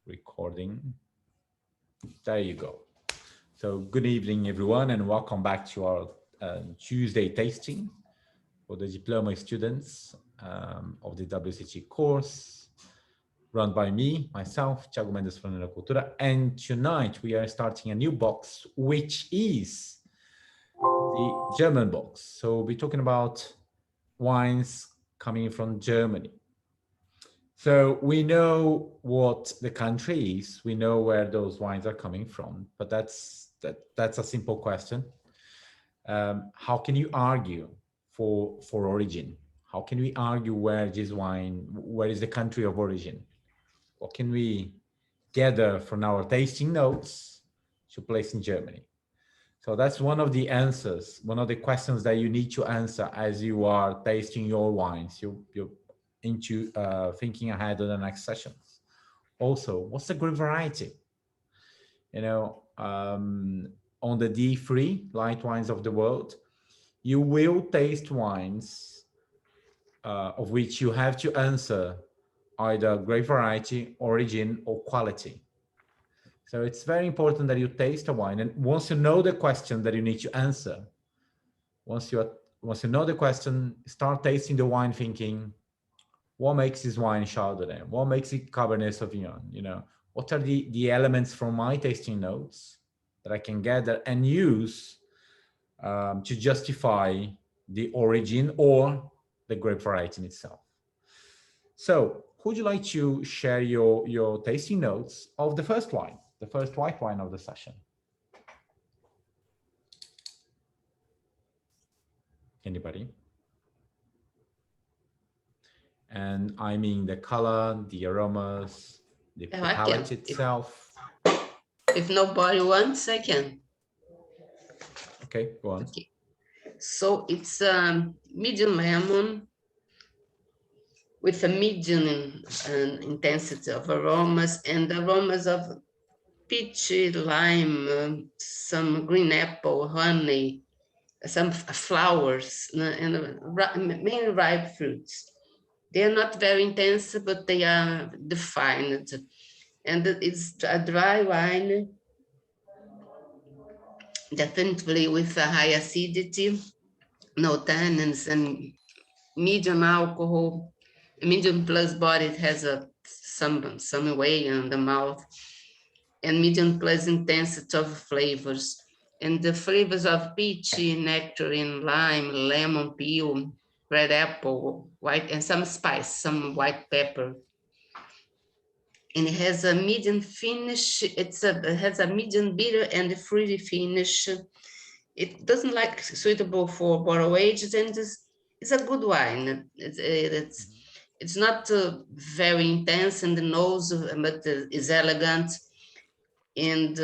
Recording. There you go. So good evening, everyone, and welcome back to our Tuesday tasting for the Diploma students of the WSET course run by me, myself, Thiago Mendes from Eno Cultura. And tonight we are starting a new box, which is the German box. So we'll be talking about wines coming from Germany. So we know what the country is, we know where those wines are coming from, but that's a simple question. How can you argue for origin? How can we argue where this wine, where is the country of origin? What can we gather from our tasting notes to place in Germany? So that's one of the answers, one of the questions that you need to answer as you are tasting your wines. You're into thinking ahead of the next sessions. Also, what's the grape variety? You know, on the D3 light wines of the world, you will taste wines of which you have to answer either grape variety, origin, or quality. So it's very important that you taste a wine, and once you know the question that you need to answer, once you know the question, start tasting the wine thinking, what makes this wine Chardonnay? What makes it Cabernet Sauvignon? You know, what are the elements from my tasting notes that I can gather and use to justify the origin or the grape variety in itself? So, who would you like to share your tasting notes of the first wine, the first white wine of the session? Anybody? And I mean the color, the aromas, the palate itself. If nobody wants, I can. Okay, go on. Okay. So it's medium lemon with a medium intensity of aromas and aromas of peach, lime, some green apple, honey, some flowers, and mainly ripe fruits. They are not very intense, but they are defined. And it's a dry wine, definitely with a high acidity, no tannins, and medium alcohol, medium plus body. It has some way in the mouth, and medium plus intensity of flavors. And the flavors of peachy, nectarine, lime, lemon peel, red apple, white, and some spice, some white pepper. And it has a medium finish. It has a medium bitter and fruity finish. It doesn't like suitable for bottle aged, and it's a good wine. It's not very intense in the nose, but it's elegant. And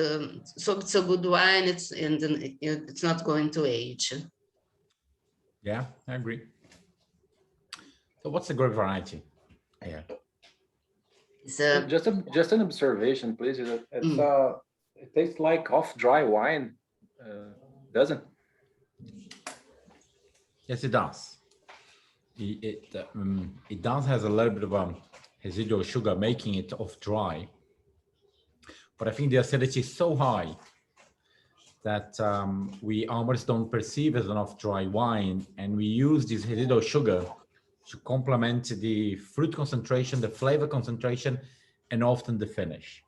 so it's a good wine. It's not going to age. Yeah, I agree. So what's the grape variety? Yeah. Just an observation, please. It tastes like off dry wine, doesn't? Yes, it does. It does has a little bit of residual sugar, making it off dry. But I think the acidity is so high that we almost don't perceive as an off dry wine, and we use this residual sugar to complement the fruit concentration, the flavor concentration, and often the finish.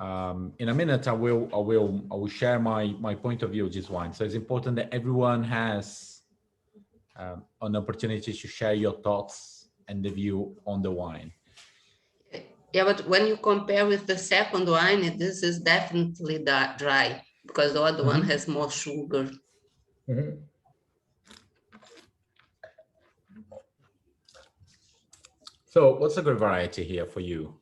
In a minute, I will share my point of view of this wine. So it's important that everyone has an opportunity to share your thoughts and the view on the wine. Yeah, but when you compare with the second wine, this is definitely dry because the other one has more sugar. So what's a good variety here for you?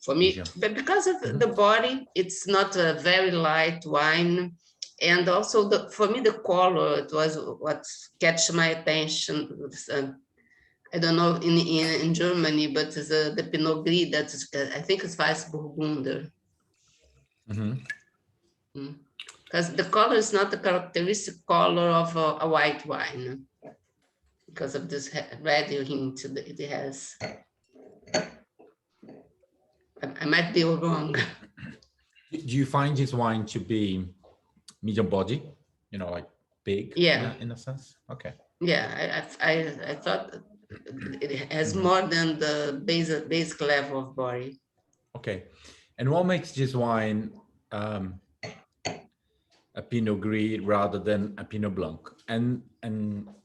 For me, but because of the body, it's not a very light wine. And also, for me, the color, it was what catch my attention. I don't know in Germany, but it's the Pinot Gris, I think it's Weißburgunder. Because the color is not the characteristic color of a white wine, because of this red hint that it has. I might be wrong. Do you find this wine to be medium body, you know, like big in a sense? Okay. Yeah, I thought it has more than the basic level of body. Okay. And what makes this wine a Pinot Gris rather than a Pinot Blanc? And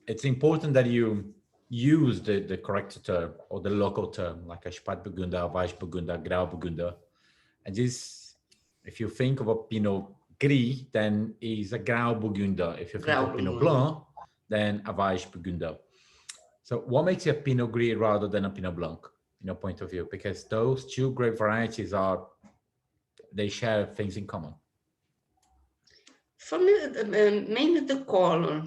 it's important that you use the correct term or the local term, like a Spätburgunder, Weißburgunder, Grauburgunder. And this, if you think of a Pinot Gris, then is a Grauburgunder. If you think of Pinot Blanc, then a Weißburgunder. So what makes it a Pinot Gris rather than a Pinot Blanc, in your point of view? Because those two grape varieties they share things in common. For me, mainly the color,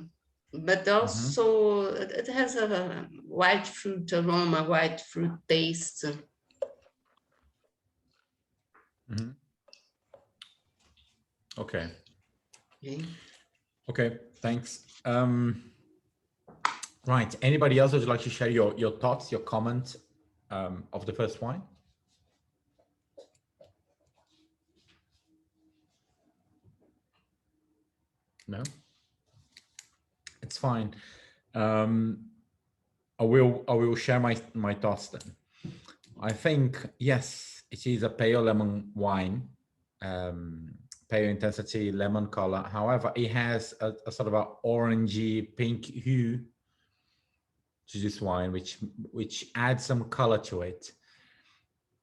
but also it has a white fruit aroma, white fruit taste. Okay. Okay. Okay, thanks. Right. Anybody else would like to share your thoughts, your comments of the first wine? No? It's fine. I will share my thoughts then. I think, yes, it is a pale lemon wine, pale intensity, lemon color. However, it has a sort of an orangey pink hue to this wine, which adds some color to it.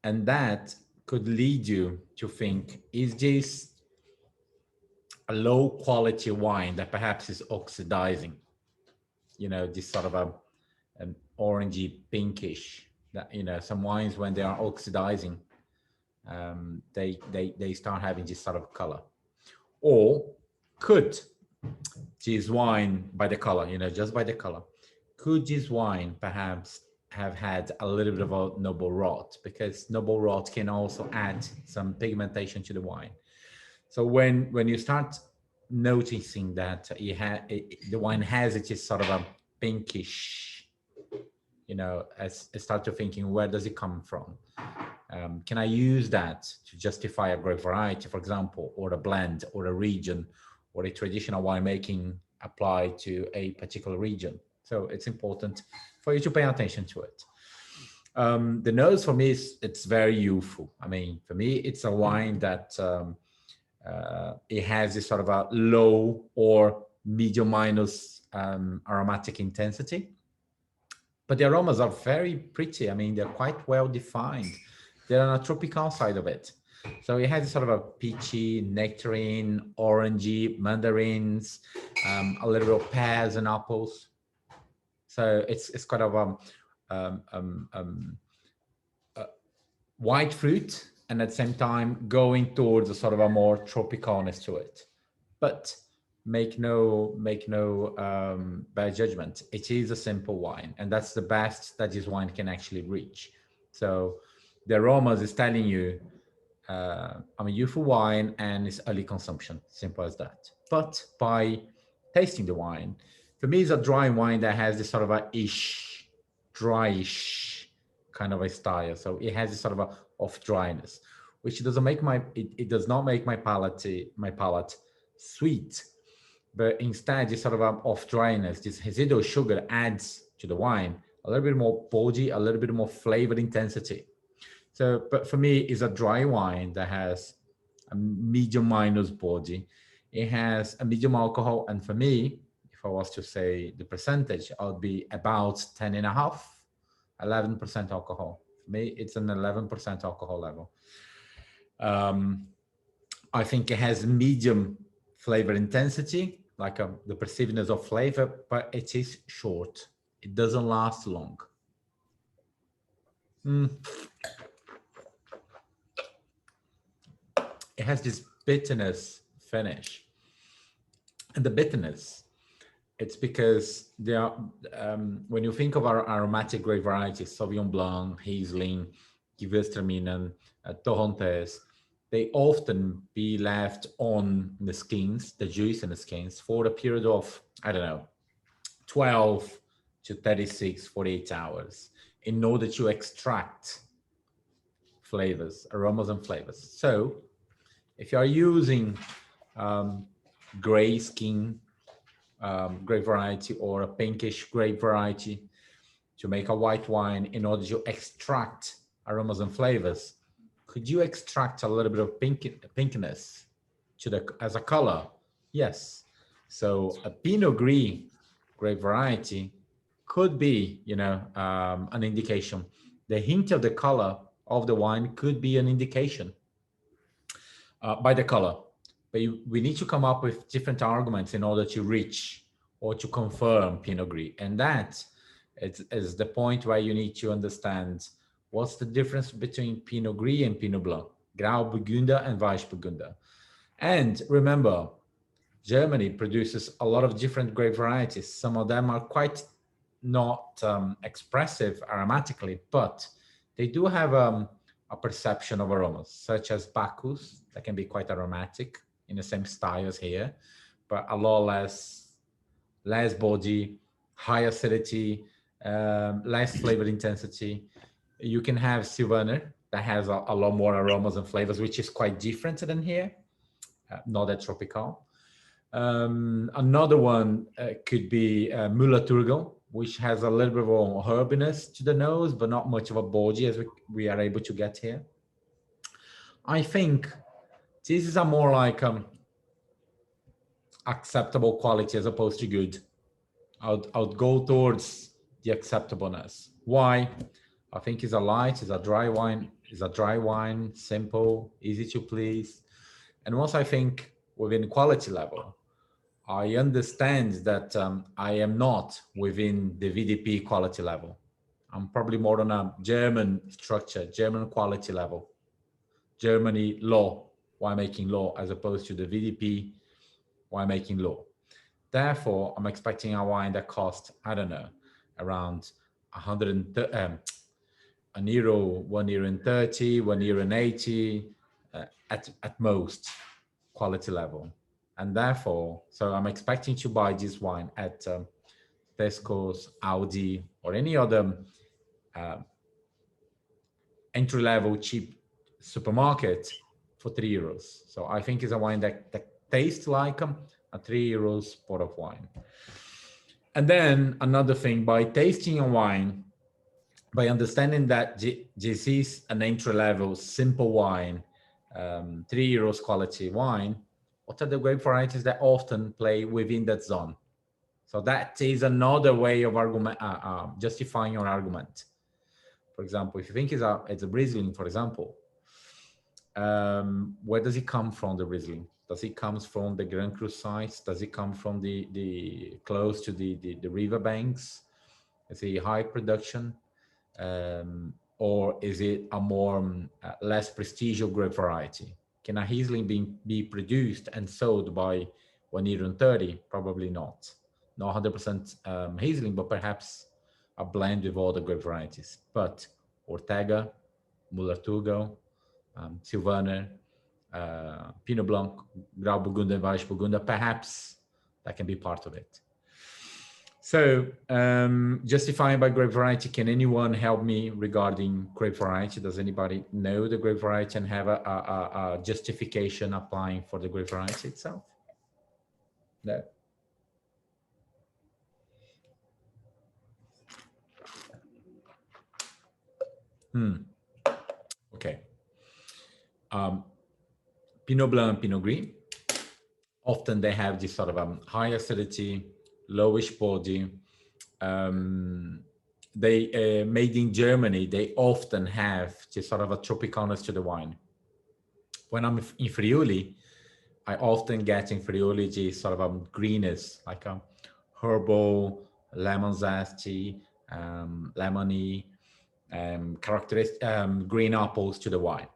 And that could lead you to think, is this a low quality wine that perhaps is oxidizing? You know, this sort of an orangey pinkish, that, you know, some wines when they are oxidizing, they start having this sort of color. Or could this wine, by the color, you know, just by the color, could this wine perhaps have had a little bit of a noble rot? Because noble rot can also add some pigmentation to the wine. So when you start noticing that the wine has it is sort of a pinkish, you know, I start to thinking, where does it come from? Can I use that to justify a grape variety, for example, or a blend, or a region, or a traditional winemaking applied to a particular region? So it's important for you to pay attention to it. The nose for me it's very youthful. I mean, for me, it's a wine that it has this sort of a low or medium minus aromatic intensity. But the aromas are very pretty. I mean, they're quite well defined. They're on a tropical side of it. So it has sort of a peachy, nectarine, orangey, mandarins, a little bit of pears and apples. So it's kind of white fruit, and at the same time going towards a sort of a more tropicalness to it. But make no bad judgment. It is a simple wine, and that's the best that this wine can actually reach. So the aromas is telling you I'm a youthful wine and it's early consumption, simple as that. But by tasting the wine, for me, it's a dry wine that has this sort of a dryish kind of a style. So it has this sort of a off dryness, which doesn't make it does not make my palate sweet, but instead this sort of off dryness, this residual sugar adds to the wine a little bit more body, a little bit more flavor intensity. So, but for me, it's a dry wine that has a medium minus body. It has a medium alcohol, and for me, if I was to say the percentage, I would be about 10 and a half, 11% alcohol. For me, it's an 11% alcohol level. I think it has medium flavor intensity, like the perceivedness of flavor, but it is short. It doesn't last long. It has this bitterness finish, and the bitterness, it's because they are when you think of our aromatic grape varieties, Sauvignon Blanc, Riesling, Gewürztraminer, Torrontés, they often be left on the skins, the juice in the skins, for a period of, I don't know, 12 to 36, 48 hours in order to extract flavors, aromas and flavors. So if you are using gray skin grape variety or a pinkish grape variety to make a white wine in order to extract aromas and flavors, could you extract a little bit of pinkiness as a color? Yes. So a Pinot Gris grape variety could be, an indication. The hint of the color of the wine could be an indication by the color. But we need to come up with different arguments in order to reach or to confirm Pinot Gris. And that is the point where you need to understand what's the difference between Pinot Gris and Pinot Blanc, Grauburgunder and Weißburgunder. And remember, Germany produces a lot of different grape varieties. Some of them are quite not expressive aromatically, but they do have a perception of aromas, such as Bacchus, that can be quite aromatic in the same style as here, but a lot less body, high acidity, less flavor intensity. You can have Sylvaner that has a lot more aromas and flavors, which is quite different than here, not that tropical. Another one could be Müller-Thurgau, which has a little bit of herbiness to the nose, but not much of a body as we are able to get here. I think this is a more like acceptable quality as opposed to good. I would go towards the acceptableness. Why? I think it's a light, it's a dry wine, simple, easy to please. And once I think within quality level, I understand that I am not within the VDP quality level. I'm probably more on a German structure, German quality level, Germany law, winemaking law, as opposed to the VDP winemaking law. Therefore, I'm expecting a wine that costs, I don't know, around €1, €1.30, €1.80 at most quality level. And therefore, so I'm expecting to buy this wine at Tesco's, Aldi, or any other entry-level cheap supermarket for €3. So I think it's a wine that tastes like a €3 pot of wine. And then another thing, by tasting a wine, by understanding that this is an entry-level simple wine, €3 quality wine, what are the grape varieties that often play within that zone? So that is another way of justifying your argument. For example, if you think it's a Riesling, for example, where does it come from, the Riesling? Does it come from the Grand Cru sites? Does it come from the close to the river banks? Is it high production? Or is it a more less prestigious grape variety? Can a Riesling be produced and sold by €1.30? Probably not. Not 100% Riesling, but perhaps a blend with all the grape varieties. But Ortega, Müller-Thurgau, Sylvaner, Pinot Blanc, Grauburgunder, Weißburgunder, perhaps that can be part of it. So justifying by grape variety, can anyone help me regarding grape variety? Does anybody know the grape variety and have a justification applying for the grape variety itself? No? Okay. Pinot Blanc and Pinot Gris, often they have this sort of high acidity, lowish body. They made in Germany, they often have this sort of a tropicalness to the wine. When I'm in Friuli, I often get in Friuli this sort of greenness, like a herbal, lemon zesty, lemony, characteristic green apples to the wine.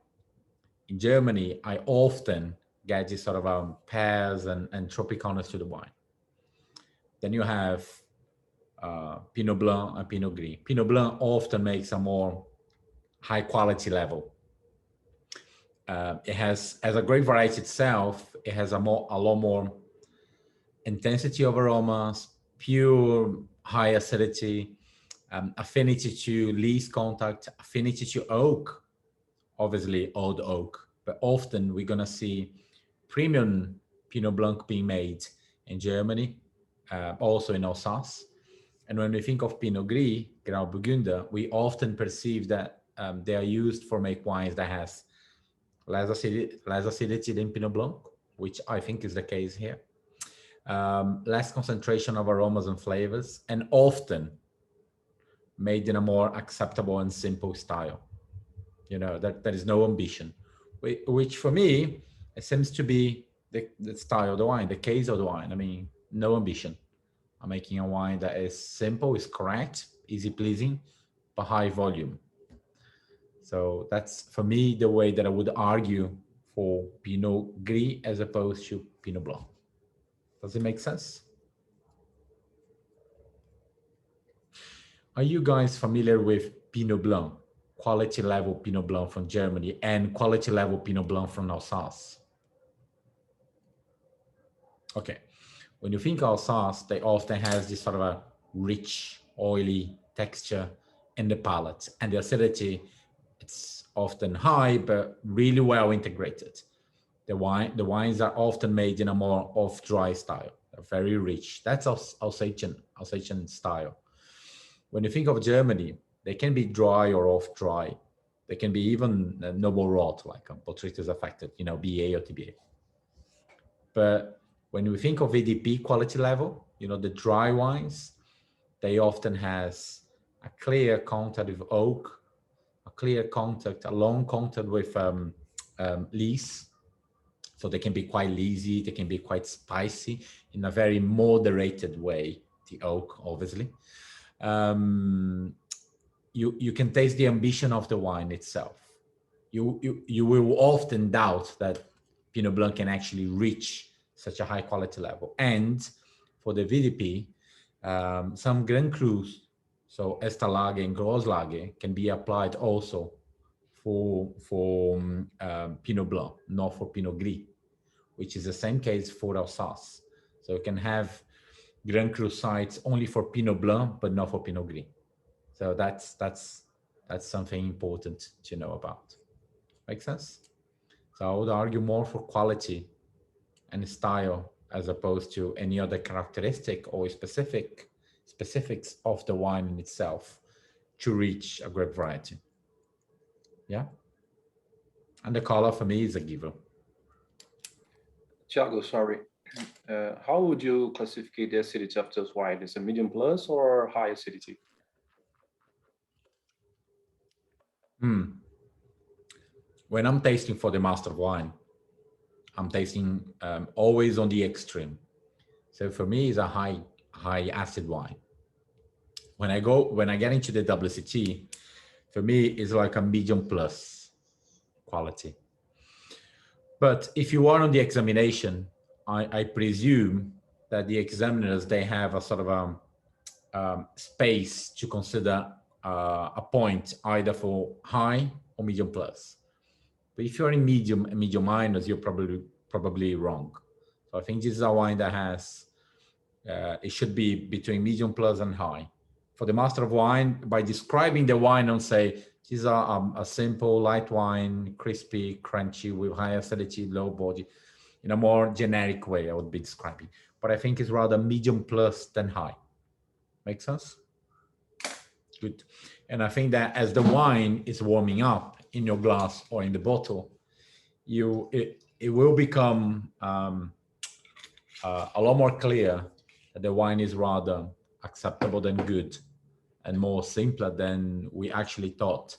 In Germany, I often get this sort of pears and tropicalness to the wine. Then you have Pinot Blanc and Pinot Gris. Pinot Blanc often makes a more high quality level. It has, as a grape variety itself, it has a lot more intensity of aromas, pure high acidity, affinity to least contact, affinity to oak, obviously old oak, but often we're gonna see premium Pinot Blanc being made in Germany, also in Alsace. And when we think of Pinot Gris, Grau Burgunder, we often perceive that they are used for make wines that has less acidity than Pinot Blanc, which I think is the case here. Less concentration of aromas and flavors, and often made in a more acceptable and simple style. You know, that there is no ambition, which for me, it seems to be the style of the wine, the case of the wine. I mean, no ambition. I'm making a wine that is simple, is correct, easy pleasing, but high volume. So that's, for me, the way that I would argue for Pinot Gris as opposed to Pinot Blanc. Does it make sense? Are you guys familiar with Pinot Blanc, quality level Pinot Blanc from Germany and quality level Pinot Blanc from Alsace? Okay, when you think Alsace, they often has this sort of a rich, oily texture in the palate, and the acidity, it's often high, but really well integrated. The wines are often made in a more off-dry style. They're very rich. That's Alsatian style. When you think of Germany, they can be dry or off-dry. They can be even noble rot, like botrytis affected, you know, BA or TBA. But when you think of ADP quality level, you know, the dry wines, they often has a clear contact with oak, a clear contact, a long contact with lees. So they can be quite leesy, they can be quite spicy in a very moderated way, the oak, obviously. You can taste the ambition of the wine itself. You will often doubt that Pinot Blanc can actually reach such a high quality level. And for the VDP, some Grand Crus, so Estalage and Großlage, can be applied also for Pinot Blanc, not for Pinot Gris, which is the same case for Alsace. So you can have Grand Cru sites only for Pinot Blanc, but not for Pinot Gris. So that's something important to know about. Make sense? So I would argue more for quality and style as opposed to any other characteristic or specifics of the wine in itself to reach a grape variety. Yeah. And the color for me is a giver. Thiago, sorry. How would you classify the acidity of this wine? Is it medium plus or high acidity? When I'm tasting for the master of wine, I'm tasting always on the extreme. So for me, it's a high acid wine. When I get into the WSET, for me, it's like a medium plus quality. But if you are on the examination, I presume that the examiners, they have a sort of space to consider a point either for high or medium plus. But if you're in medium and medium minus, you're probably wrong. So I think this is a wine that has, it should be between medium plus and high. For the master of wine, by describing the wine, I'll say, this is a simple light wine, crispy, crunchy, with high acidity, low body, in a more generic way I would be describing. But I think it's rather medium plus than high. Make sense? Good. And I think that as the wine is warming up in your glass or in the bottle, it will become a lot more clear that the wine is rather acceptable than good and more simpler than we actually thought,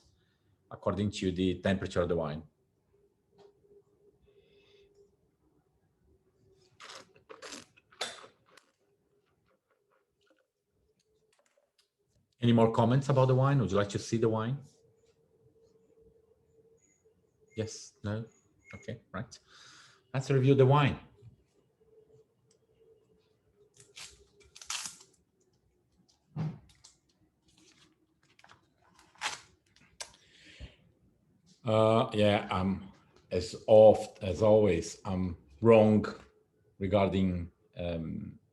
according to the temperature of the wine. Any more comments about the wine? Would you like to see the wine? Yes, no? Okay, right. Let's review the wine. Yeah, as always, I'm wrong regarding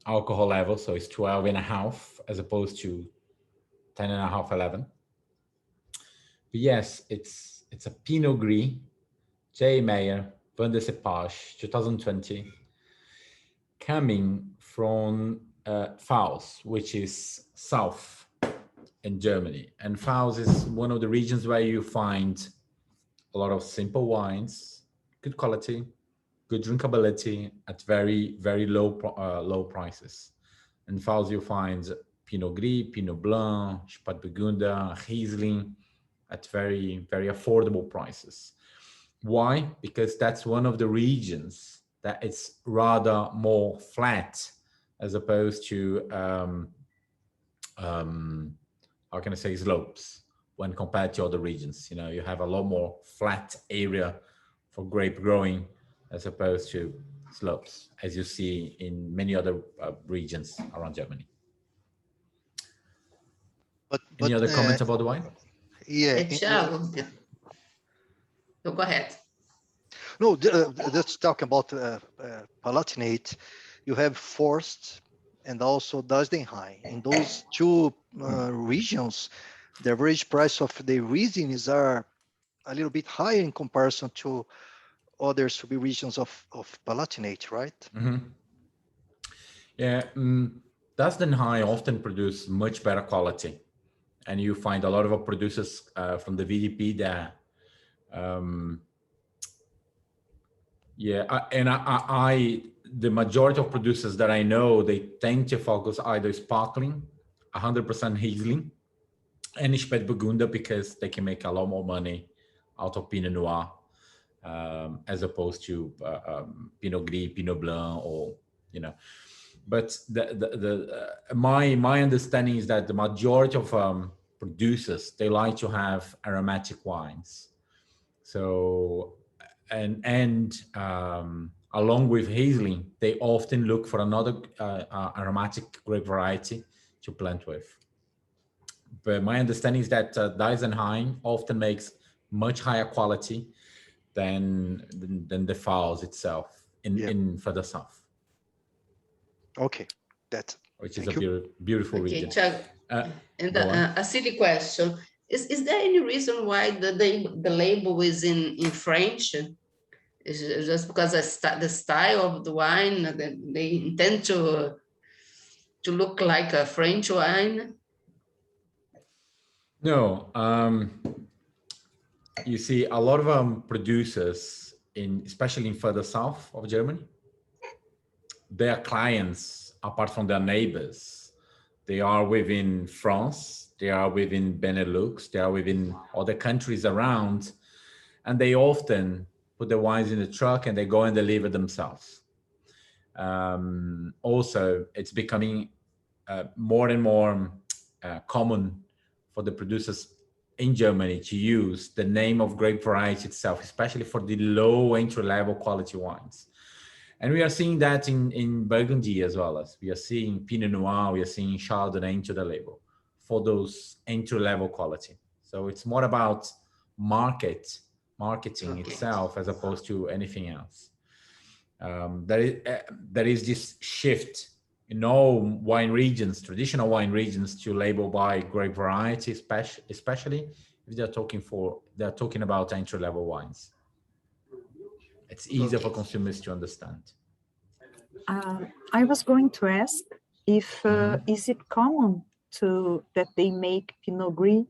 alcohol level. So it's 12.5 as opposed to 10.5, 11. But yes, it's It's a Pinot Gris, J. Meyer, Vin de Cepage, 2020, coming from Pfalz, which is south in Germany. And Pfalz is one of the regions where you find a lot of simple wines, good quality, good drinkability at very, very low prices. In Pfalz, you find Pinot Gris, Pinot Blanc, Spätburgunder, Riesling at very, very affordable prices. Why? Because that's one of the regions that it's rather more flat as opposed to, how can I say, slopes when compared to other regions. You know, you have a lot more flat area for grape growing as opposed to slopes, as you see in many other regions around Germany. Any other comments about the wine? Yeah. Thiago, so go ahead. No, let's talk about Palatinate. You have Forst and also Dusdenheim. In those two regions, the average price of the Riesling are a little bit higher in comparison to other sub-regions of Palatinate, right? Mm-hmm. Yeah, Dusdenheim often produce much better quality, and you find a lot of producers from the VDP there. The majority of producers that I know, they tend to focus either sparkling, 100% Riesling, and Spätburgunder because they can make a lot more money out of Pinot Noir as opposed to Pinot Gris, Pinot Blanc, or you know. But my understanding is that the majority of producers, they like to have aromatic wines. So and along with Riesling, they often look for another aromatic grape variety to plant with. But my understanding is that Dusdenheim often makes much higher quality than the Pfalz itself in further south. Okay, which is a beautiful region. Thiago, and a silly question: is there any reason why the label is in French? Is it just because the style of the wine, they intend to look like a French wine? No, you see a lot of producers especially in further south of Germany, their clients, apart from their neighbors, they are within France, they are within Benelux, they are within other countries around, and they often put the wines in the truck and they go and deliver themselves. Also, it's becoming more and more common for the producers in Germany to use the name of grape variety itself, especially for the low entry-level quality wines. And we are seeing that in Burgundy as well. As we are seeing Pinot Noir, we are seeing Chardonnay into the label for those entry-level quality. So it's more about marketing itself as opposed to anything else. There is this shift in all wine regions, traditional wine regions, to label by grape variety, especially if they're talking about entry-level wines. It's easier for consumers to understand. I was going to ask if is it common that they make Pinot Gris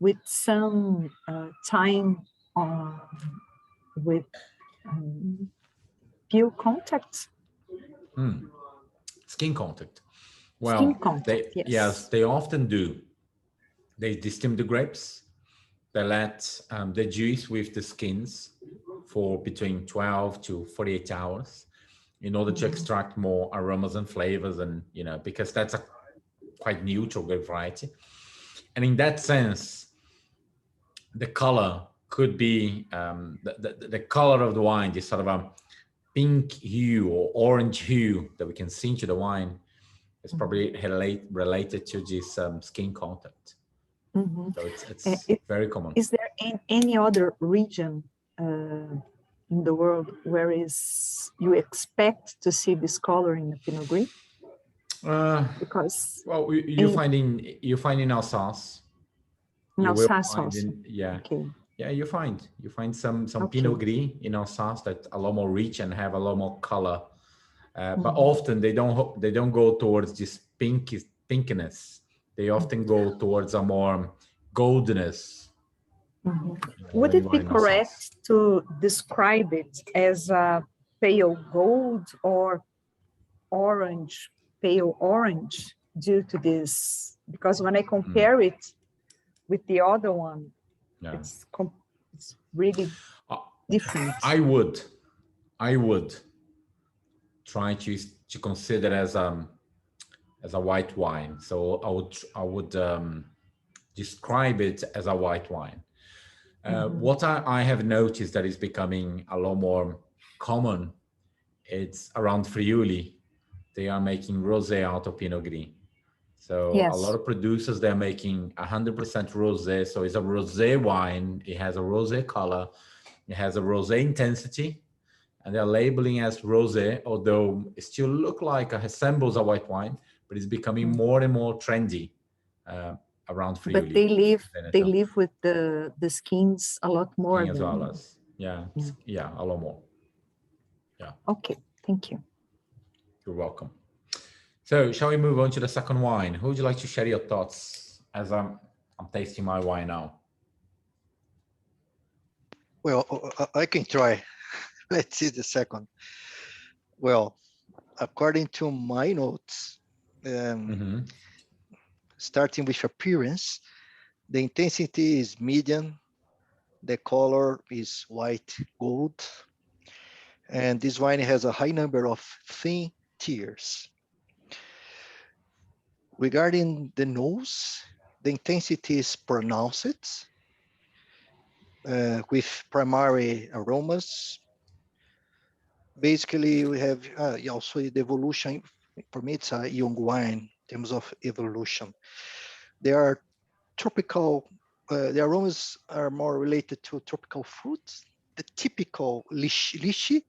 with some time with peel contact? Skin contact. Well, skin contact, yes, they often do. They distilm the grapes. They let the juice with the skins for between 12 to 48 hours in order to extract more aromas and flavors, and because that's a quite neutral grape variety. And in that sense, the color could be the color of the wine, this sort of a pink hue or orange hue that we can see into the wine, is probably related to this skin contact. So it's very common. Is there any other region in the world where you expect to see this color in the Pinot Gris? Because you find in Alsace. In Alsace also. Yeah. Okay. Yeah, you find some Okay. Pinot Gris in Alsace that a lot more rich and have a lot more color, but Mhm. often they don't go towards this pinkiness. They often go towards a more goldness. Mhm. You know, Would when you it are be in Alsace. correct to describe it as a pale gold or orange, pale orange, due to this? Because when I compare it with the other one, Yeah, it's really Uh, different. I would try to consider as a white wine. So I would describe it as a white wine. What I have noticed that is becoming a lot more common, it's around Friuli. They are making rosé out of Pinot Gris. So a lot Yes. of producers, they're making 100% rosé. So it's a rosé wine. It has a rosé color. It has a rosé intensity. And they're labeling as rosé, although it still look like it resembles a white wine, but it's becoming more and more trendy around But Friuli. they live with the skins a lot more As well than. as, yeah, Yeah. yeah, a lot more. Yeah, Okay, thank you. you're welcome. So shall we move on to the second wine? Who would you like to share your thoughts as I'm tasting my wine now? Well, I can try. Let's see the second. Well, according to my notes, starting with appearance, the intensity is medium, the color is white gold, and this wine has a high number of thin tears. Regarding the nose, the intensity is pronounced with primary aromas. Basically, we have also the evolution. For me, it's a young wine in terms of evolution. There are tropical, the aromas are more related to tropical fruits. The typical lychee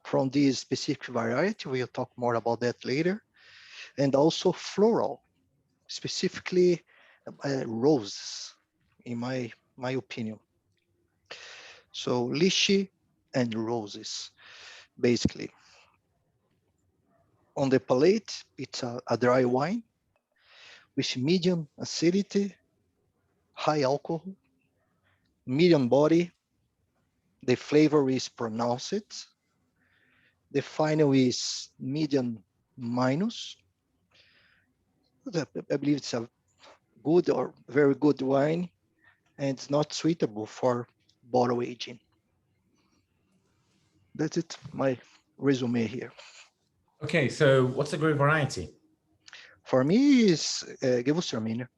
from this specific variety, we'll talk more about that later. And also floral, specifically roses, in my opinion. So lychee and roses, basically. On the palate, it's a dry wine with medium acidity, high alcohol, medium body. The flavor is pronounced. The final is medium minus. I believe it's a good or very good wine, and it's not suitable for bottle aging. That's it, my resume here. Okay, so what's a great variety? For me, it's Gewürztraminer.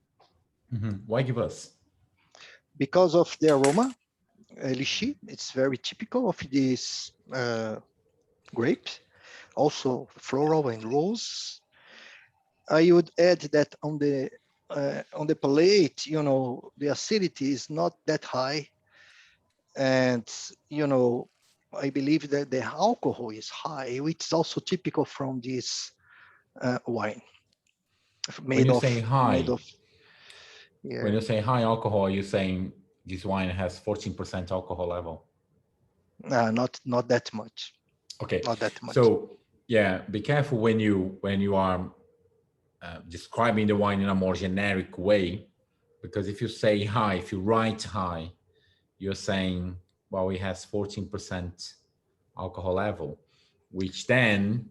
Why give us? Because of the aroma, lychee, it's very typical of this grape. Also floral and rose. I would add that on the palate, the acidity is not that high, and I believe that the alcohol is high, which is also typical from this wine When made you of say made high, of yeah. when you say high alcohol, you're saying this wine has 14% alcohol level. Not that much. Okay, Not that much. so yeah, be careful when you are describing the wine in a more generic way, because if you say high, if you write high, you're saying, well, it has 14% alcohol level, which then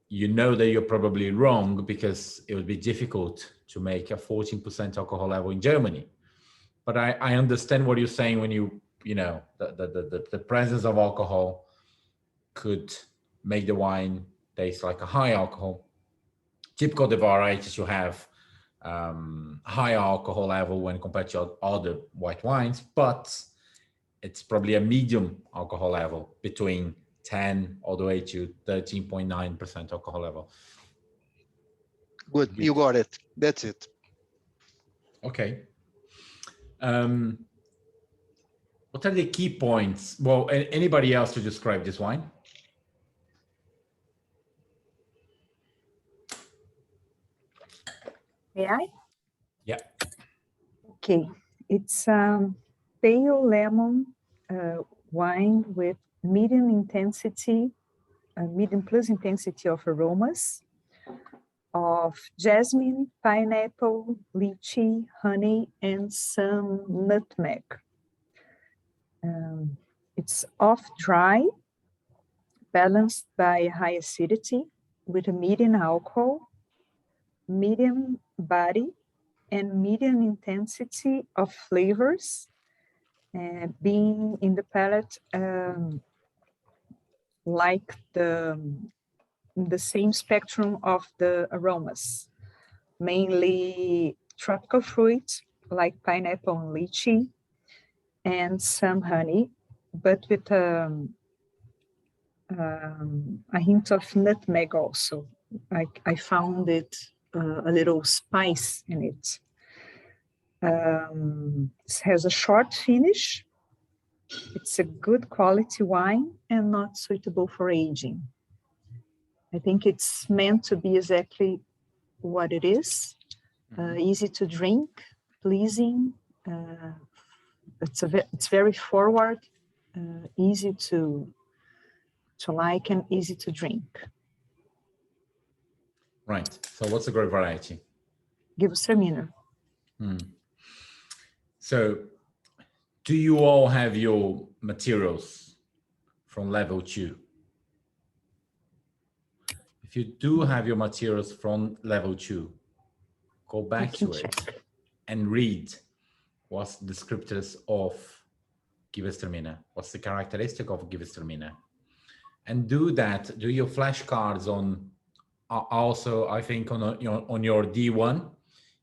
you know that you're probably wrong, because it would be difficult to make a 14% alcohol level in Germany. But I understand what you're saying when the presence of alcohol could make the wine taste like a high alcohol. Typical of the varieties you have high alcohol level when compared to other white wines, but it's probably a medium alcohol level between 10 all the way to 13.9% alcohol level. Good, you got it. That's it. Okay. What are the key points? Well, anybody else to describe this wine? May I? Yeah. Okay, it's pale lemon wine with medium intensity, medium plus intensity of aromas of jasmine, pineapple, lychee, honey, and some nutmeg. It's off-dry, balanced by high acidity with a medium alcohol, medium body, and medium intensity of flavors, being in the palate like the same spectrum of the aromas, mainly tropical fruits like pineapple and lychee, and some honey, but with a hint of nutmeg also. I found it a little spice in it. It has a short finish. It's a good quality wine and not suitable for aging. I think it's meant to be exactly what it is. Easy to drink, pleasing. It's very forward, easy to like and easy to drink. Right. So what's the grape variety? Gewürztraminer. So do you all have your materials from level 2? If you do have your materials from level 2, go back to it and read what's the descriptors of Gewürztraminer, what's the characteristic of Gewürztraminer. And do that, do your flashcards on, also I think on your D1,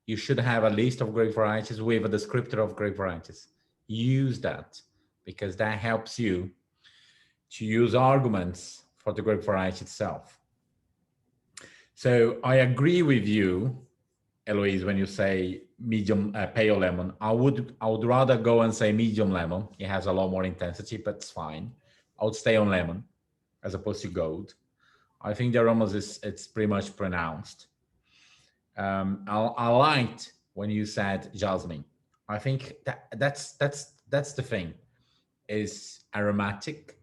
you should have a list of grape varieties with a descriptor of grape varieties. Use that, because that helps you to use arguments for the grape variety itself. So I agree with you, Eloise, when you say medium pale lemon. I would rather go and say medium lemon. It has a lot more intensity, but it's fine. I would stay on lemon as opposed to gold. I think the aromas it's pretty much pronounced. I liked when you said jasmine. I think that's the thing. Is aromatic,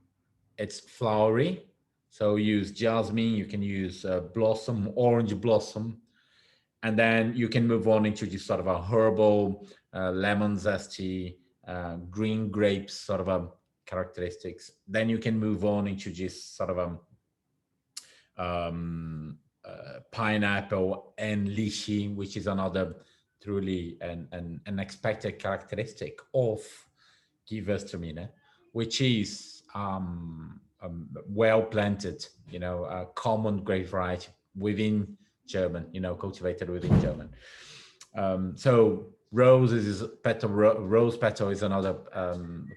it's flowery. So use jasmine, you can use blossom, orange blossom, and then you can move on into just sort of a herbal, lemon zesty, green grapes sort of characteristics. Then you can move on into just sort of pineapple and lychee, which is another truly an unexpected characteristic of Gewürztraminer, which is well planted, a common grape variety within German, cultivated within German. So rose petal is another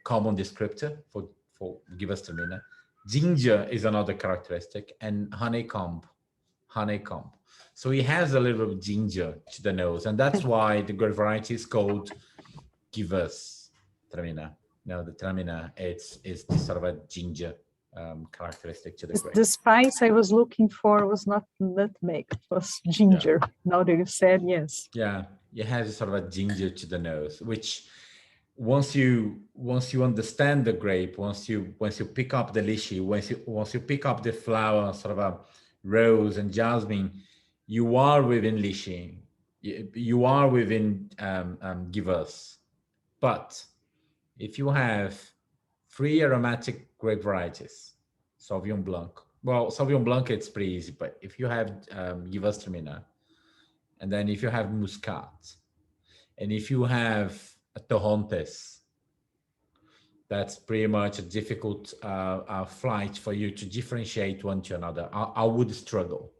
common descriptor for Gewürztraminer. Ginger is another characteristic, and honeycomb. So he has a little ginger to the nose, and that's why the grape variety is called Gewürztraminer. The traminer is sort of a ginger characteristic to the grape. The spice I was looking for was not nutmeg, it was ginger. Yeah. Now that you said, yes. Yeah, it has sort of a ginger to the nose, which once you understand the grape, once you pick up the lychee, once you pick up the flower, sort of a rose and jasmine, you are within lychee, you are within Gewürz. But if you have 3 aromatic grape varieties, Sauvignon Blanc. Well, Sauvignon Blanc, it's pretty easy, but if you have Gewürztraminer, and then if you have Muscat, and if you have Torrontés, that's pretty much a difficult flight for you to differentiate one to another. I would struggle,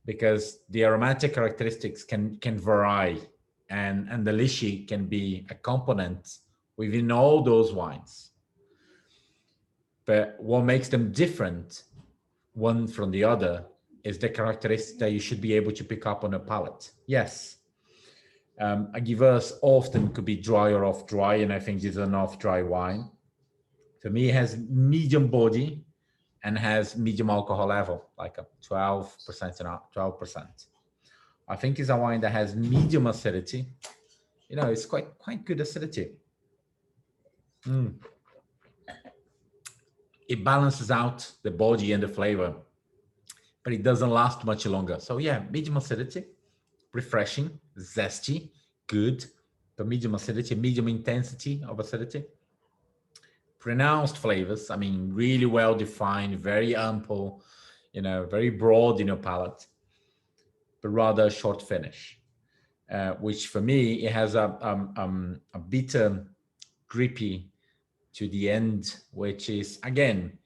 because the aromatic characteristics can vary, and the lychee can be a component within all those wines. But what makes them different one from the other is the characteristic that you should be able to pick up on a palate. Yes, a Gewürz often could be dry or off-dry, and I think this is an off-dry wine. For me, it has medium body and has medium alcohol level, like a 12% and 12%. I think it's a wine that has medium acidity. It's quite good acidity. It balances out the body and the flavor, but it doesn't last much longer. So yeah, medium acidity, refreshing, zesty, good, but medium acidity, medium intensity of acidity. Pronounced flavors, I mean, really well defined, very ample, very broad in your palate, but rather short finish, which for me, it has a bitter, grippy to the end, which is, again,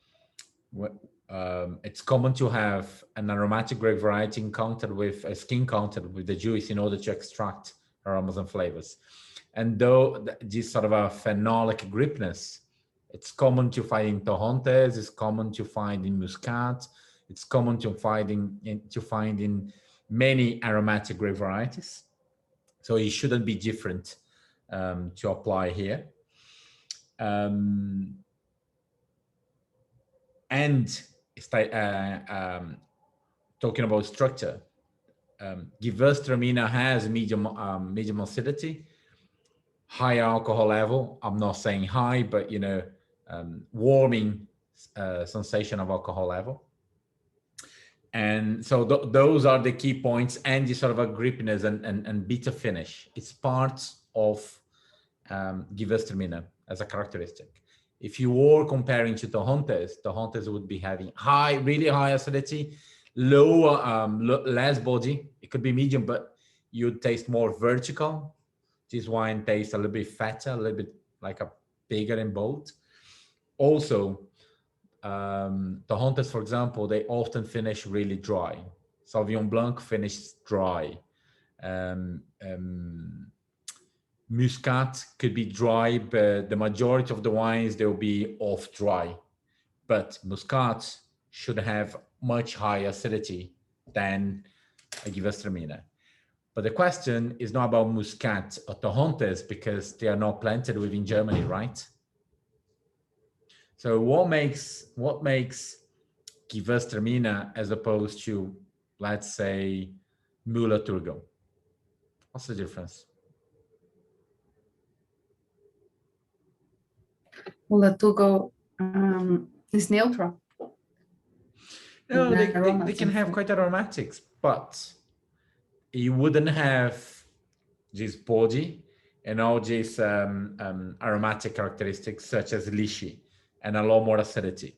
it's common to have an aromatic grape variety in contact with a skin contact with the juice in order to extract aromas and flavors. And though this sort of a phenolic gripness, it's common to find in Torrontés, it's common to find in Muscat, it's common to find in many aromatic grape varieties. So it shouldn't be different to apply here. And talking about structure, Gewürztraminer has medium acidity, high alcohol level. I'm not saying high, but warming sensation of alcohol level. And so those are the key points, and the sort of a grippiness and bitter finish. It's part of Gewürztraminer as a characteristic. If you were comparing to Torrontés would be having really high acidity, less body. It could be medium, but you'd taste more vertical. This wine tastes a little bit fatter, a little bit like a bigger and bold. Also, Torrontés, for example, they often finish really dry. Sauvignon Blanc finishes dry. Muscat could be dry, but the majority of the wines, they'll be off dry. But Muscat should have much higher acidity than a Gewürztraminer. But the question is not about Muscat or Torrontés because they are not planted within Germany, right? So what makes Gewürztraminer as opposed to, let's say, Müller-Thurgau? What's the difference? Müller-Thurgau is neutral. No, they can have quite aromatics, but you wouldn't have this body and all these aromatic characteristics such as lychee and a lot more acidity.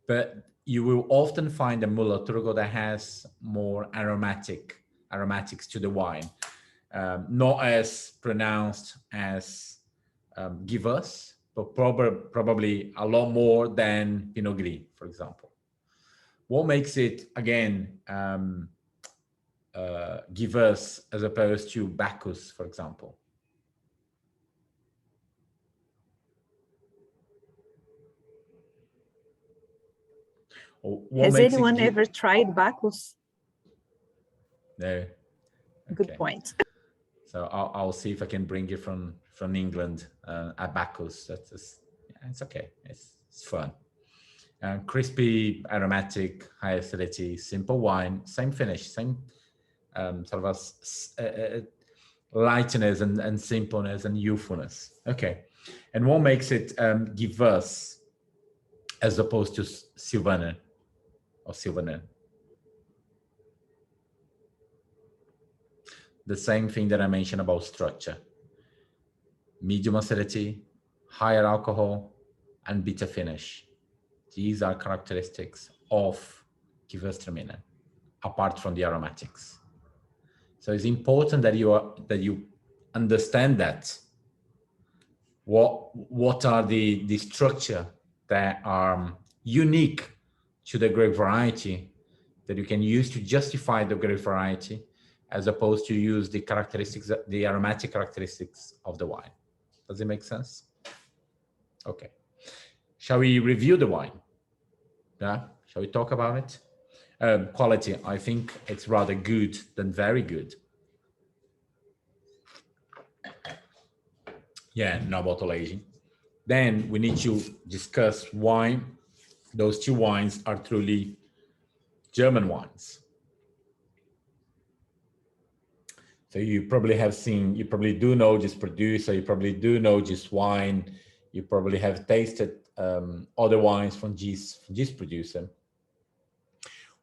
But you will often find a Müller-Thurgau that has more aromatics to the wine, not as pronounced as Gewürz, but probably a lot more than Pinot Gris, for example. What makes it, again, Gewürz as opposed to Bacchus, for example? Has anyone ever tried Bacchus? No. Okay. Good point. So I'll see if I can bring you from England a Bacchus. It's okay. It's fun. Crispy, aromatic, high acidity, simple wine, same finish, same sort of a lightness and simpleness and youthfulness. Okay. And what makes it Gewürz as opposed to Sylvaner or Sylvaner? The same thing that I mentioned about structure. Medium acidity, higher alcohol, and bitter finish. These are characteristics of Gewürztraminer, apart from the aromatics. So it's important that you understand that. What are the structure that are unique to the grape variety that you can use to justify the grape variety, as opposed to use the characteristics, the aromatic characteristics of the wine. Does it make sense? Okay. Shall we review the wine? Yeah. Shall we talk about it? Quality, I think it's rather good than very good. Yeah, no bottle aging. Then we need to discuss why those two wines are truly German wines. So you probably have seen, you probably do know this producer, you probably do know this wine, you probably have tasted other wines from this producer,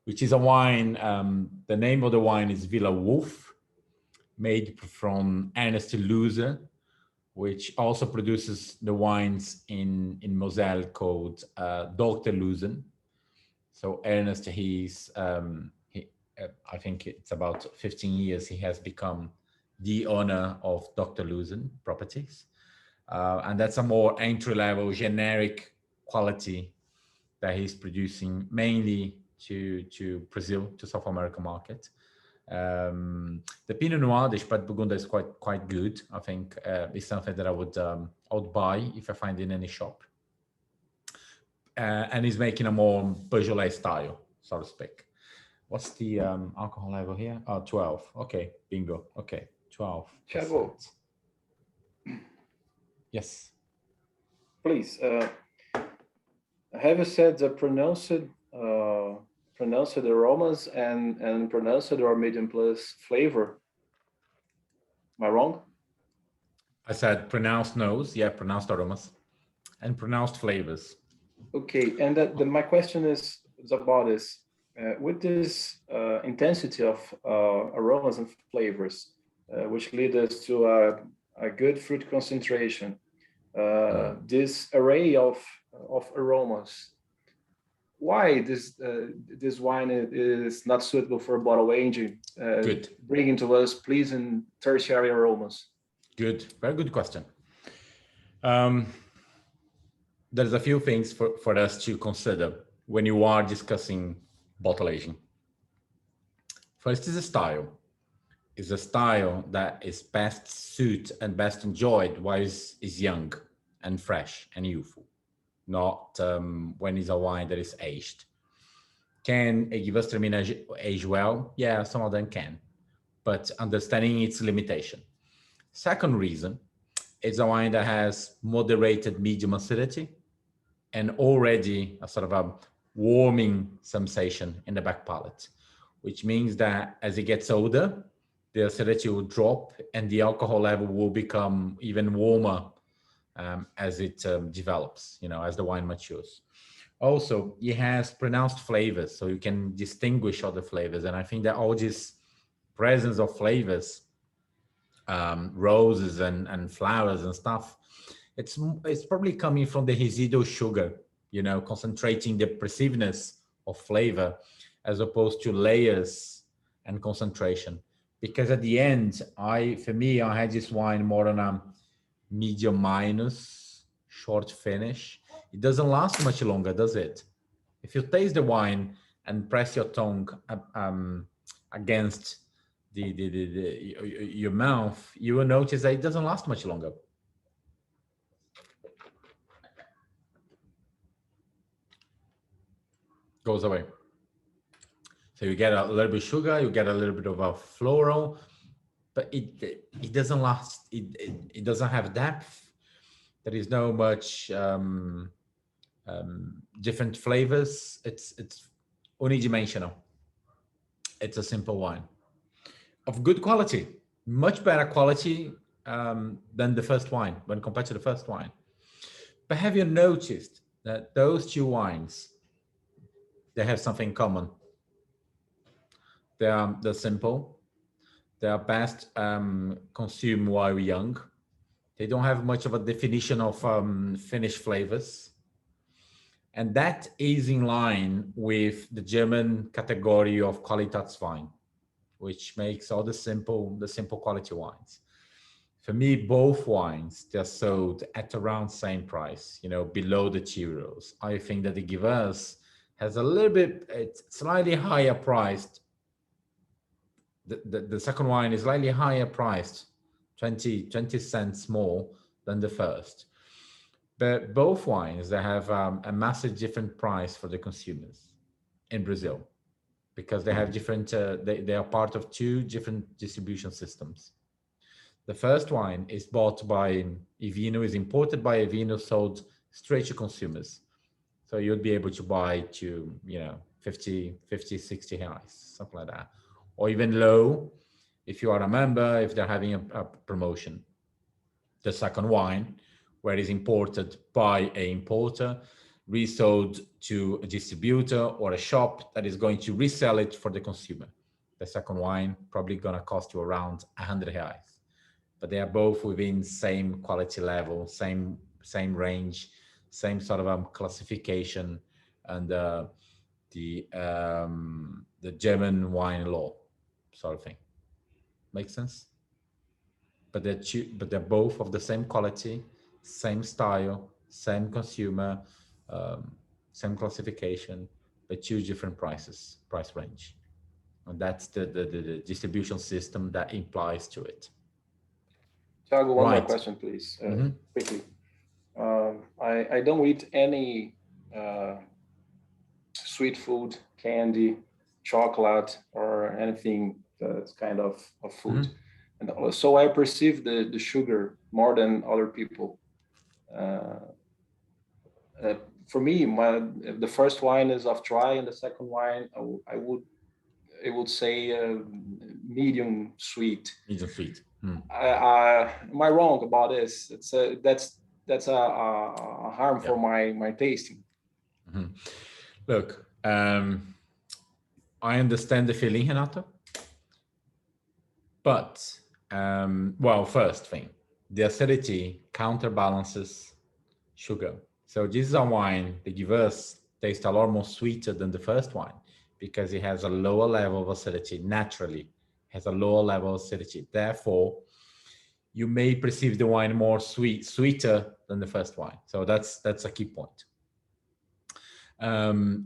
which is a wine, the name of the wine is Villa Wolf, made from Ernest Loser, which also produces the wines in Moselle called Dr. Luzen. So Ernest, I think it's about 15 years, he has become the owner of Dr. Luzen properties. And that's a more entry-level generic quality that he's producing mainly to Brazil, to South American market. The Pinot Noir, the Spread Burgunder, is quite good. I think it's something that I would buy if I find it in any shop. And he's making a more Beaujolais style, so to speak. What's the alcohol level here? Oh, 12. Okay, bingo. Okay, 12. Thiago. Yes. Please, have you said the pronounced aromas and pronounced or medium plus flavor? Am I wrong? I said pronounced nose, yeah, pronounced aromas, and pronounced flavors. Okay, and my question is about this. With this intensity of aromas and flavors, which lead us to a good fruit concentration, this array of aromas, why this wine is not suitable for bottle aging, Good. bringing to us pleasing tertiary aromas? Good, very good question. There's a few things for us to consider when you are discussing bottle aging. First is the style. Is a style that is best suited and best enjoyed while is young and fresh and youthful, not when it's a wine that is aged. Can a Gewürztraminer age well? Yeah, some of them can, but understanding its limitation. Second reason, it's a wine that has moderated medium acidity and already a sort of a warming sensation in the back palate, which means that as it gets older, the acidity will drop and the alcohol level will become even warmer as it develops, as the wine matures. Also, it has pronounced flavors, so you can distinguish other flavors. And I think that all this presence of flavors, roses and flowers and stuff, it's probably coming from the residual sugar, concentrating the perceivedness of flavor as opposed to layers and concentration. Because at the end, for me, I had this wine more on a medium minus short finish. It doesn't last much longer, does it? If you taste the wine and press your tongue against your mouth, you will notice that it doesn't last much longer. Goes away. So you get a little bit of sugar, you get a little bit of a floral, but it doesn't last. It doesn't have depth. There is no much different flavors. It's unidimensional. It's a simple wine of good quality, much better quality than the first wine when compared to the first wine. But have you noticed that those two wines, they have something in common? They're simple. They are best consumed while young. They don't have much of a definition of finished flavors. And that is in line with the German category of Qualitätswein, which makes all the simple quality wines. For me, both wines, they're sold at around same price, below the €2. I think that the Gewürz has a little bit, it's slightly higher priced. The second wine is slightly higher priced, 20 cents more than the first. But both wines, they have a massive different price for the consumers in Brazil because they have different, they are part of two different distribution systems. The first wine is bought by Evino, is imported by Evino, sold straight to consumers. So you'd be able to buy to, 50, 60 reais, something like that. Or even low, if you are a member, if they're having a promotion. The second wine, where it's imported by an importer, resold to a distributor or a shop that is going to resell it for the consumer. The second wine probably gonna cost you around 100 reais, but they are both within same quality level, same range, same sort of classification, and the German wine law sort of thing. Make sense? But they're both of the same quality, same style, same consumer, same classification, but two different price range. And that's the distribution system that implies to it. Thiago, one more Right. question, please, quickly. I don't eat any sweet food, candy, chocolate, or anything that's kind of food. And so I perceive the sugar more than other people. For me, the first wine is off dry, and the second wine I would say medium sweet. Medium sweet. Am I wrong about this? That's a harm for my tasting. Look, I understand the feeling, Renato. But well, first thing, the acidity counterbalances sugar. So this is a wine that gives us taste a lot more sweeter than the first wine because it has a lower level of acidity. Naturally, has a lower level of acidity. Therefore, you may perceive the wine more sweeter than the first wine. So that's a key point.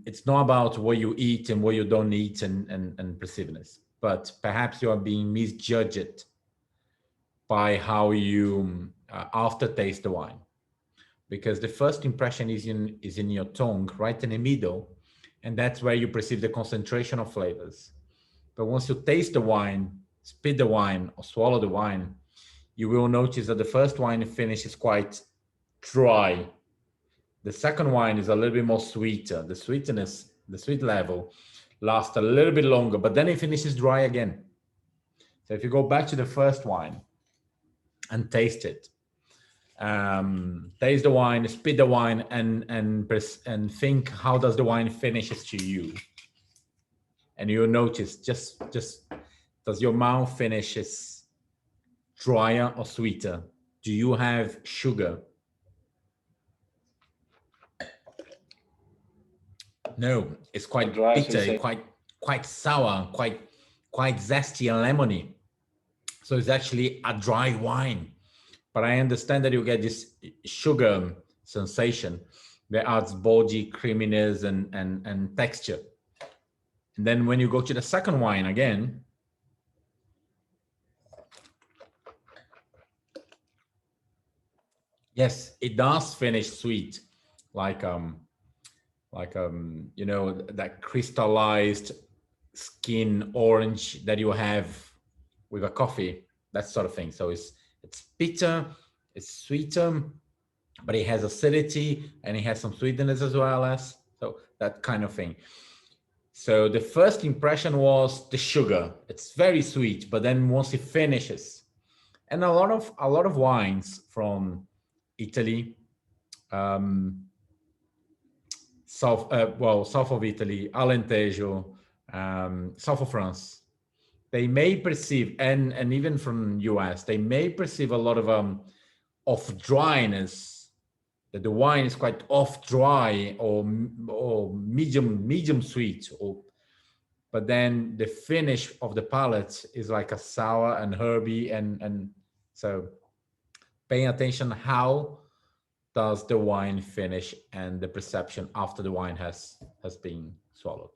It's not about what you eat and what you don't eat and perceiveness, but perhaps you are being misjudged by how you aftertaste the wine, because the first impression is in your tongue, right in the middle, and that's where you perceive the concentration of flavors. But once you taste the wine, spit the wine, or swallow the wine, you will notice that the first wine finish is quite dry. The second wine is a little bit more sweeter. The sweetness, the sweet level lasts a little bit longer, but then it finishes dry again. So if you go back to the first wine and taste it, taste the wine, spit the wine, and think how does the wine finishes to you, and you'll notice just does your mouth finishes drier or sweeter? Do you have sugar? No, it's quite dry, bitter, quite sour, quite zesty and lemony. So it's actually a dry wine. But I understand that you get this sugar sensation that adds body, creaminess, and texture. And then when you go to the second wine again, yes, it does finish sweet, like you know, that crystallized skin orange that you have with a coffee, that sort of thing. So it's bitter, it's sweeter, but it has acidity and it has some sweetness as well as, so that kind of thing. So the first impression was the sugar. It's very sweet, but then once it finishes, and a lot of wines from Italy, south of Italy, Alentejo, south of France, they may perceive, and even from US, they may perceive a lot of dryness, that the wine is quite off dry or medium sweet, but then the finish of the palate is like a sour and herby, and so paying attention how does the wine finish and the perception after the wine has been swallowed.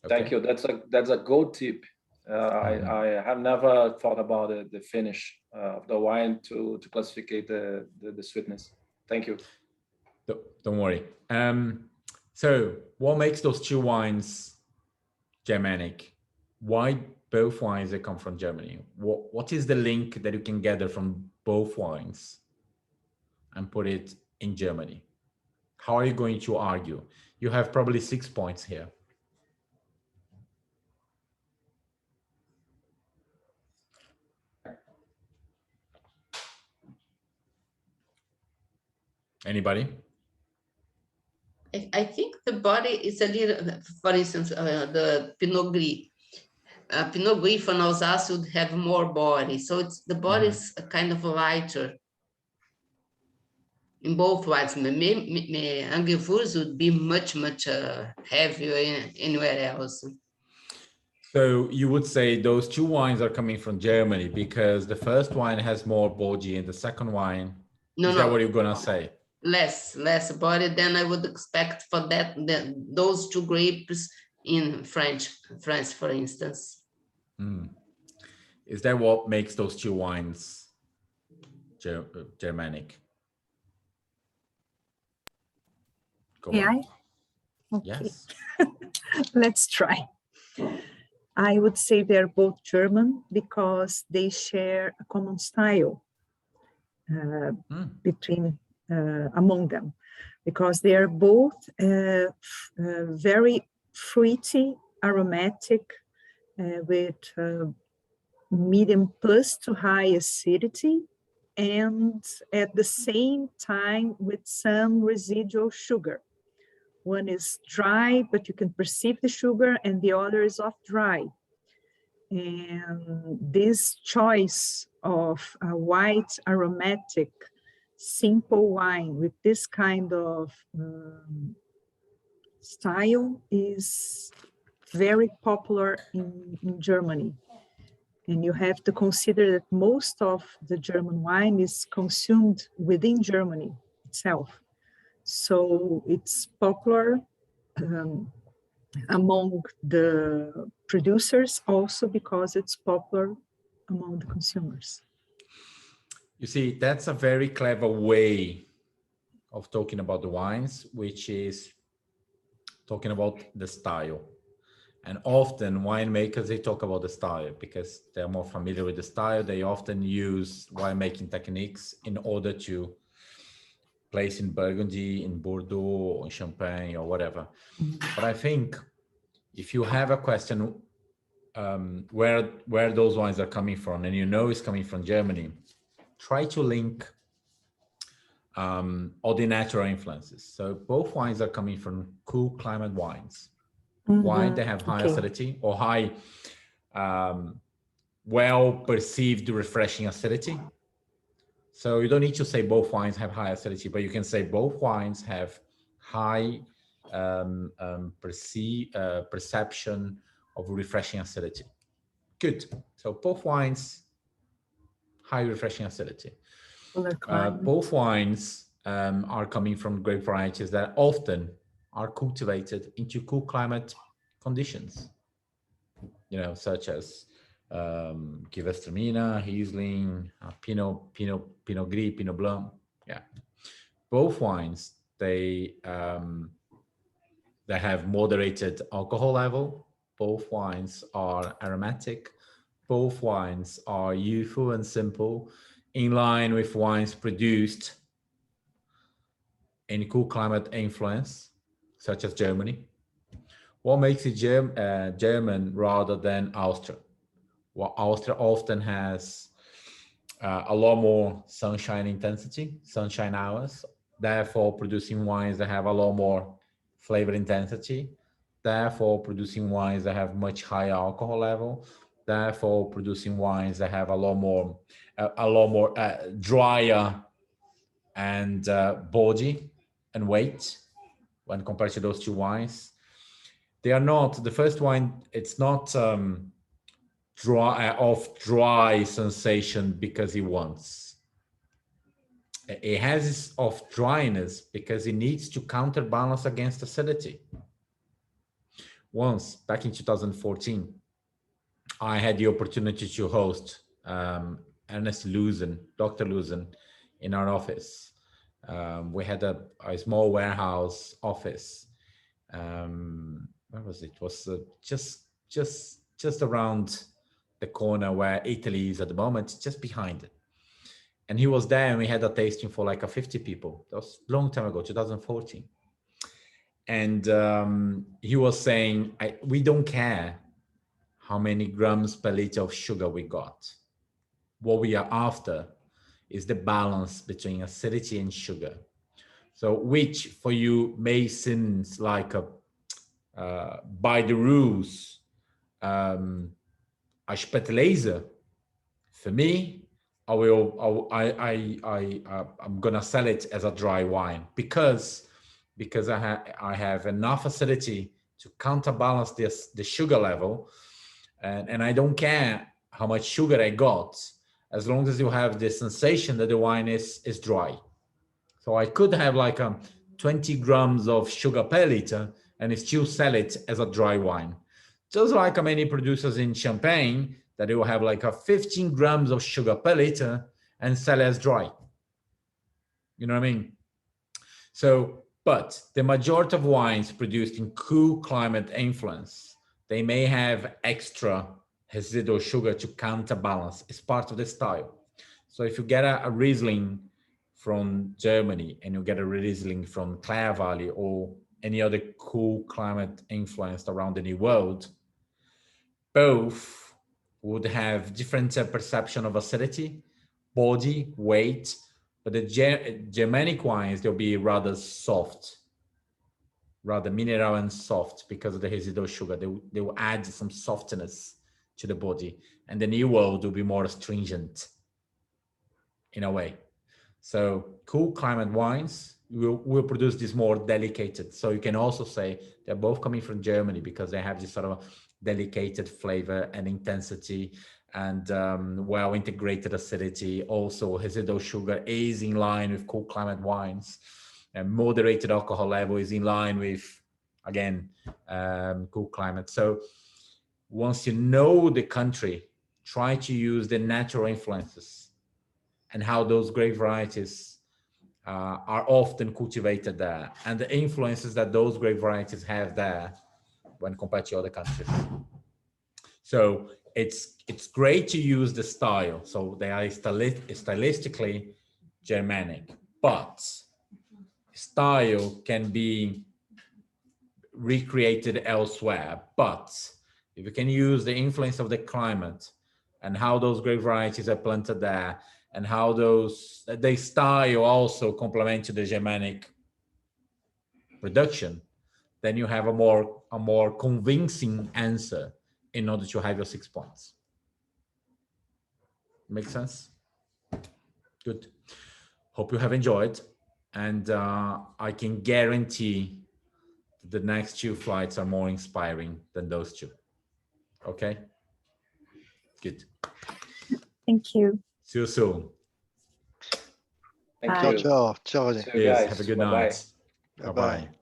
Okay. Thank you. That's a good tip. I have never thought about the finish of the wine to classify the sweetness. Thank you. Don't worry. So what makes those two wines Germanic? Why both wines that come from Germany? What is the link that you can gather from both wines and put it in Germany? How are you going to argue? You have probably 6 points here. Anybody? I think the body is a little, for instance, the Pinot Gris. Pinot Gris from Alsace would have more body. So it's the body is a kind of lighter in both wines. Angevurs would be much, much heavier anywhere else. So you would say those two wines are coming from Germany because the first wine has more body and the second wine, is that what you're gonna say? Less body than I would expect for those two grapes in France, for instance. Is that what makes those two wines Germanic? Go Yeah. on. Okay. Yes. Let's try. I would say they're both German because they share a common style between among them, because they are both very fruity, aromatic, with medium plus to high acidity, and at the same time with some residual sugar. One is dry, but you can perceive the sugar, and the other is off dry. And this choice of a white, aromatic, simple wine with this kind of style is very popular in Germany. And you have to consider that most of the German wine is consumed within Germany itself. So it's popular among the producers also because it's popular among the consumers. You see, that's a very clever way of talking about the wines, which is talking about the style. And often winemakers, they talk about the style because they're more familiar with the style. They often use winemaking techniques in order to place in Burgundy, in Bordeaux, or in Champagne, or whatever. But I think if you have a question where those wines are coming from, and you know it's coming from Germany, try to link all the natural influences. So both wines are coming from cool climate wines. Wine that have high acidity or high, well-perceived refreshing acidity. So you don't need to say both wines have high acidity, but you can say both wines have high perception of refreshing acidity. Good. So both wines, high refreshing acidity. Both wines are coming from grape varieties that often are cultivated into cool climate conditions, you know, such as Gewürztraminer, Riesling, Pinot Gris, Pinot Blanc. Yeah, both wines they have moderated alcohol level. Both wines are aromatic. Both wines are youthful and simple, in line with wines produced in cool climate influence, such as Germany. What makes it German rather than Austria? Well, Austria often has a lot more sunshine intensity, sunshine hours, therefore producing wines that have a lot more flavor intensity, therefore producing wines that have much higher alcohol level, therefore producing wines that have a lot more drier and body and weight when compared to those two wines. They are not, the first wine, it's not dry sensation because it wants. It has this of dryness because it needs to counterbalance against acidity. Once, back in 2014, I had the opportunity to host Ernest Luzen, Dr. Luzen, in our office. We had a small warehouse office. Where was it? It was just around the corner where Italy is at the moment, just behind it. And he was there and we had a tasting for like 50 people. That was a long time ago, 2014. And he was saying, we don't care how many grams per liter of sugar we got. What we are after is the balance between acidity and sugar. So which for you may seem like a by the rules a speculator. For me, I'm gonna sell it as a dry wine because I have enough acidity to counterbalance the sugar level, and I don't care how much sugar I got, as long as you have the sensation that the wine is dry. So I could have like 20 grams of sugar per liter and still sell it as a dry wine. Just like many producers in Champagne that they will have like 15 grams of sugar per liter and sell as dry. You know what I mean? So, but the majority of wines produced in cool climate influence, they may have extra residual sugar to counterbalance. It's part of the style. So if you get a Riesling from Germany and you get a Riesling from Clare Valley or any other cool climate influenced around the New World, both would have different perception of acidity, body, weight, but the Germanic wines, they'll be rather soft, rather mineral and soft because of the residual sugar. They will add some softness to the body. And the New World will be more astringent in a way. So cool climate wines will produce this more delicate. So you can also say they're both coming from Germany because they have this sort of delicate flavor and intensity and well integrated acidity. Also residual sugar is in line with cool climate wines, and moderated alcohol level is in line with, again, cool climate. So once you know the country, try to use the natural influences and how those grape varieties are often cultivated there, and the influences that those grape varieties have there when compared to other countries. So it's great to use the style. So they are stylistically Germanic, but style can be recreated elsewhere. But if you can use the influence of the climate and how those grape varieties are planted there, and how they style also complement to the Germanic production, then you have a more convincing answer in order to have your 6 points. Make sense? Good. Hope you have enjoyed, and I can guarantee the next 2 flights are more inspiring than those 2. Okay? Good. Thank you. See you soon. Thank Bye. you. Ciao, ciao. See you Yes, guys. have a good Bye-bye. night. Bye-bye. Bye-bye.